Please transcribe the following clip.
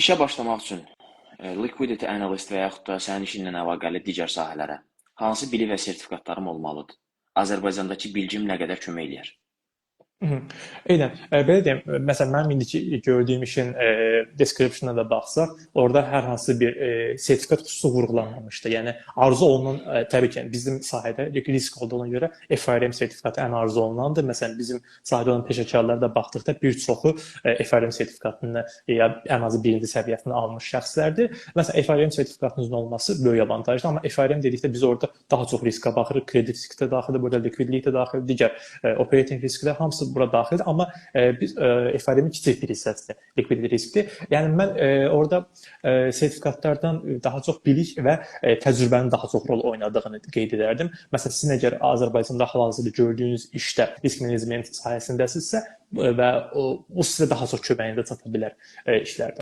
İşə başlamaq üçün liquidity analyst və yaxud da sənin işinlə əlaqəli digər sahələrə hansı bilik və sertifikatlarım olmalıdır? Azərbaycandakı bilgim nə qədər kömək eləyər? Eynən. Belə deyim, məsələn, mənim indiki gördüyüm işin description-na da baxsaq, orada hər hansı bir sertifikat xüsusi vurğulanmamışdı. Yəni arzu olunan təbii ki, bizim sahədə risk olduğuna görə FRM sertifikatı ən arzu olunandır. Məsələn, bizim sahədə olan peşəkarlara da baxdıqda bir çoxu FRM sertifikatını ya ən azı birinci səviyyəsini almış şəxslərdir. Məsələn, FRM sertifikatınızın olması böyük avantajdır, amma FRM dedikdə biz orada daha çox riskə baxırıq. Kredit riski də daxildir, burada likvidlik də daxildir, digər operating risklər hamısı bura daxildir, amma biz FRM-in kiçik bir hissəsidir, likvidity riskdir. Yəni mən orada sertifikatlardan daha çox bilik və təcrübənin daha çox rol oynadığını qeyd edərdim. Məsələn, sizin əgər Azərbaycanda hal-hazırda gördüyünüz işdə risk menecment sahəsindəsinizsə və o sizə daha çox köməyində çata bilər işlərdə.